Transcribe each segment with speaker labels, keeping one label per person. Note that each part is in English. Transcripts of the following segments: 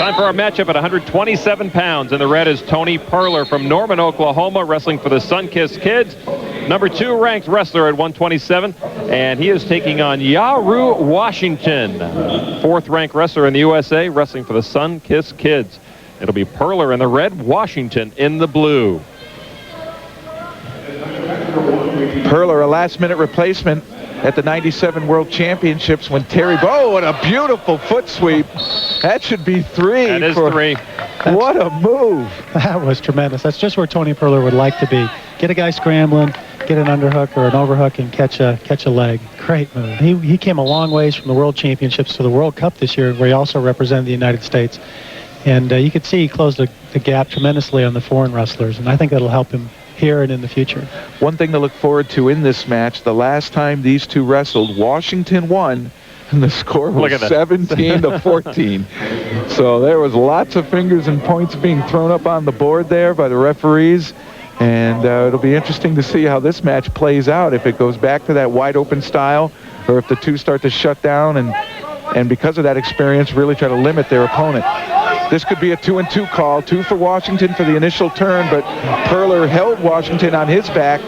Speaker 1: Time for our matchup at 127 pounds. In the red is Tony Purler from Norman, Oklahoma, wrestling for the Sunkissed Kids. Number 2 ranked wrestler at 127, and he is taking on Yero, Washington, 4th ranked wrestler in the USA, wrestling for the Sunkissed Kids. It'll be Purler in the red, Washington in the blue.
Speaker 2: Purler, a last-minute replacement at the 97 World Championships when Terry... Oh, what a beautiful foot sweep. That should be 3.
Speaker 1: That is 3.
Speaker 2: What a move.
Speaker 3: That was tremendous. That's just where Tony Purler would like to be. Get a guy scrambling, get an underhook or an overhook and catch a leg. Great move. He came a long ways from the World Championships to the World Cup this year, where he also represented the United States. And you could see he closed the gap tremendously on the foreign wrestlers, and I think that'll help him here and in the future.
Speaker 2: One thing to look forward to in this match, the last time these two wrestled, Washington won, and the score was 17-14. So there was lots of fingers and points being thrown up on the board there by the referees, and it'll be interesting to see how this match plays out, if it goes back to that wide open style, or if the two start to shut down and because of that experience really try to limit their opponent. This could be a 2-2 call, 2 for Washington for the initial turn, but Purler held Washington on his back,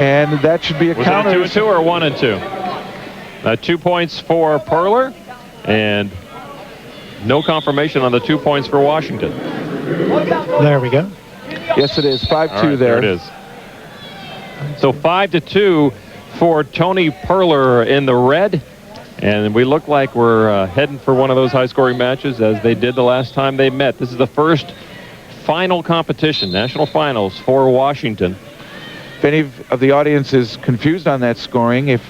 Speaker 2: and that should be a counter.
Speaker 1: Was it a 2-2 or 1-2? 2 points for Purler, and no confirmation on the 2 points for Washington.
Speaker 3: There we go.
Speaker 2: Yes, it is. 5-2
Speaker 1: right, there it is. So 5-2 for Tony Purler in the red. And we look like we're heading for one of those high-scoring matches as they did the last time they met. This is the first final competition, national finals, for Washington.
Speaker 2: If any of the audience is confused on that scoring, if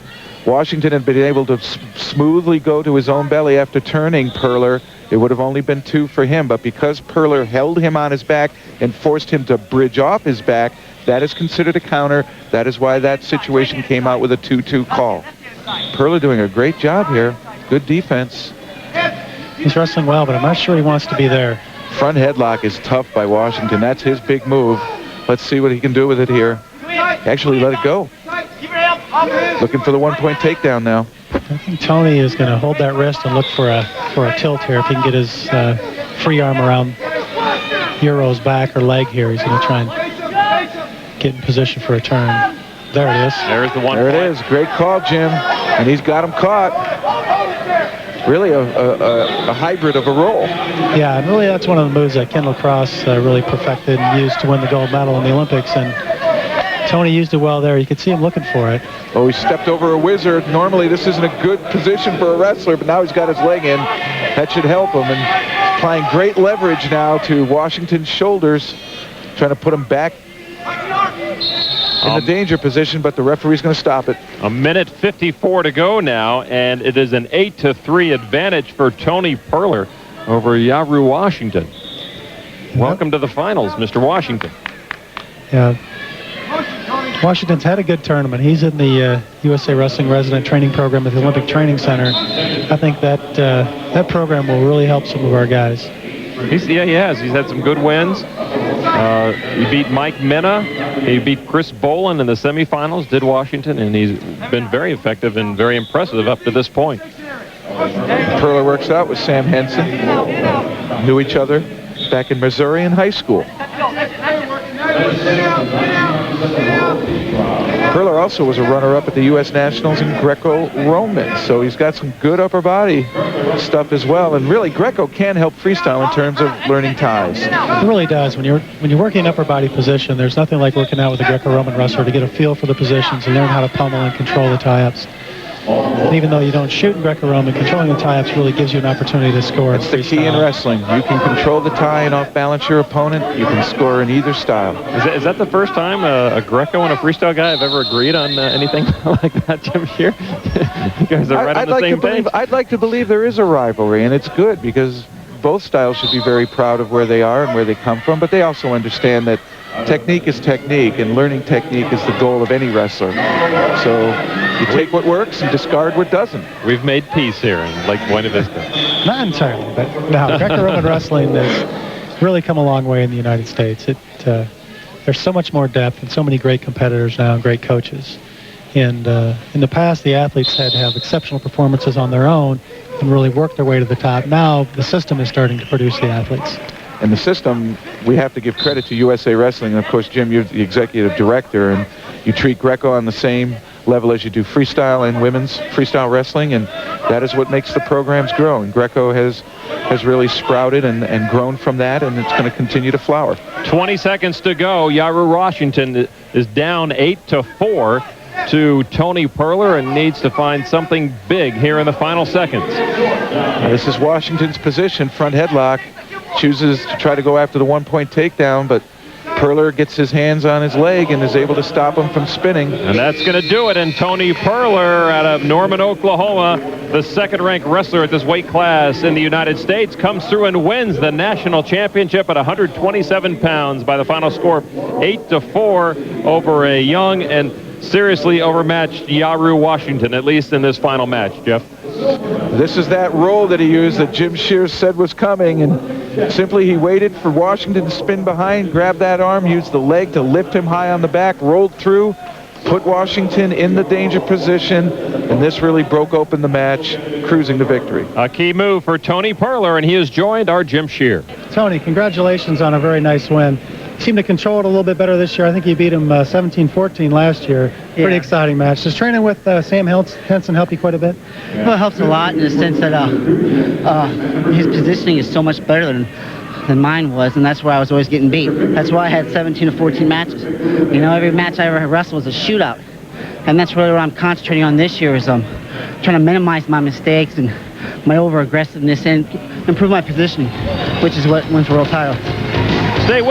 Speaker 2: Washington had been able to smoothly go to his own belly after turning Purler, it would have only been 2 for him. But because Purler held him on his back and forced him to bridge off his back, that is considered a counter. That is why that situation came out with a 2-2 call. Purler doing a great job here. Good defense.
Speaker 3: He's wrestling well, but I'm not sure he wants to be there.
Speaker 2: Front headlock is tough by Washington. That's his big move. Let's see what he can do with it here. Actually, let it go. Looking for the 1-point takedown now.
Speaker 3: I think Tony is going to hold that wrist and look for a tilt here. If he can get his free arm around Yero's back or leg here, he's going to try and get in position for a turn. There it is.
Speaker 1: There's the 1
Speaker 2: There
Speaker 1: point.
Speaker 2: it is. Great call, Jim. And he's got him caught. Really a hybrid of a roll.
Speaker 3: Yeah, and really that's one of the moves that Kendall Cross really perfected and used to win the gold medal in the Olympics. And Tony used it well there. You could see him looking for it.
Speaker 2: Oh, he stepped over a wizard. Normally this isn't a good position for a wrestler, but now he's got his leg in. That should help him. And applying great leverage now to Washington's shoulders, trying to put him back in the danger position, but the referee's going to stop it.
Speaker 1: 1:54 to go now, and it is an 8-3 advantage for Tony Purler over Yero, Washington. Welcome to the finals, Mr. Washington.
Speaker 3: Yeah. Washington's had a good tournament. He's in the USA Wrestling Resident Training Program at the Olympic Training Center. I think that program will really help some of our guys.
Speaker 1: He has. He's had some good wins. He beat Mike Minna. He beat Chris Boland in the semifinals, did Washington, and he's been very effective and very impressive up to this point.
Speaker 2: Purler works out with Sam Henson. Knew each other back in Missouri in high school. Purler also was a runner-up at the U.S. Nationals in Greco-Roman, so he's got some good upper body stuff as well. And really, Greco can help freestyle in terms of learning ties.
Speaker 3: It really does. When you're working upper body position, there's nothing like working out with a Greco-Roman wrestler to get a feel for the positions and learn how to pummel and control the tie-ups. And even though you don't shoot in Greco-Roman, controlling the tie-ups really gives you an opportunity to score.
Speaker 2: That's the key in wrestling. You can control the tie and off-balance your opponent. You can score in either style.
Speaker 1: Is that the first time a Greco and a freestyle guy have ever agreed on anything like that, Jim, here? You guys are right on the same page.
Speaker 2: I'd like to believe there is a rivalry, and it's good because both styles should be very proud of where they are and where they come from, but they also understand that technique is technique, and learning technique is the goal of any wrestler. So you take what works and discard what doesn't.
Speaker 1: We've made peace here in Lake Buena Vista.
Speaker 3: Not entirely, but no, Greco-Roman wrestling has really come a long way in the United States. There's so much more depth and so many great competitors now and great coaches. And in the past, the athletes had to have exceptional performances on their own and really work their way to the top. Now the system is starting to produce the athletes.
Speaker 2: And the system, we have to give credit to USA Wrestling. And of course, Jim, you're the executive director, and you treat Greco on the same level as you do freestyle and women's freestyle wrestling, and that is what makes the programs grow. And Greco has really sprouted and grown from that, and it's going to continue to flower.
Speaker 1: 20 seconds to go. Yero Washington is down 8-4 to Tony Purler and needs to find something big here in the final seconds.
Speaker 2: This is Washington's position, front headlock. Chooses to try to go after the one-point takedown, but Purler gets his hands on his leg and is able to stop him from spinning.
Speaker 1: And that's going to do it. And Tony Purler out of Norman, Oklahoma, the second-ranked wrestler at this weight class in the United States, comes through and wins the national championship at 127 pounds by the final score 8-4 over a young and seriously overmatched Yero Washington, at least in this final match, Jeff.
Speaker 2: This is that roll that he used that Jim Shears said was coming, and simply he waited for Washington to spin behind, grabbed that arm, used the leg to lift him high on the back, rolled through, put Washington in the danger position, and this really broke open the match, cruising to victory.
Speaker 1: A key move for Tony Purler, and he has joined our Jim Shear.
Speaker 3: Tony, congratulations on a very nice win. Seemed to control it a little bit better this year. I think you beat him 17-14 last year. Yeah. Pretty exciting match. Does training with Sam Henson help you quite a bit?
Speaker 4: Well, it helps a lot in the sense that his positioning is so much better than mine was, and that's why I was always getting beat. That's why I had 17-14 matches. You know, every match I ever wrestled was a shootout, and that's really what I'm concentrating on this year is trying to minimize my mistakes and my over-aggressiveness and improve my positioning, which is what wins the world title.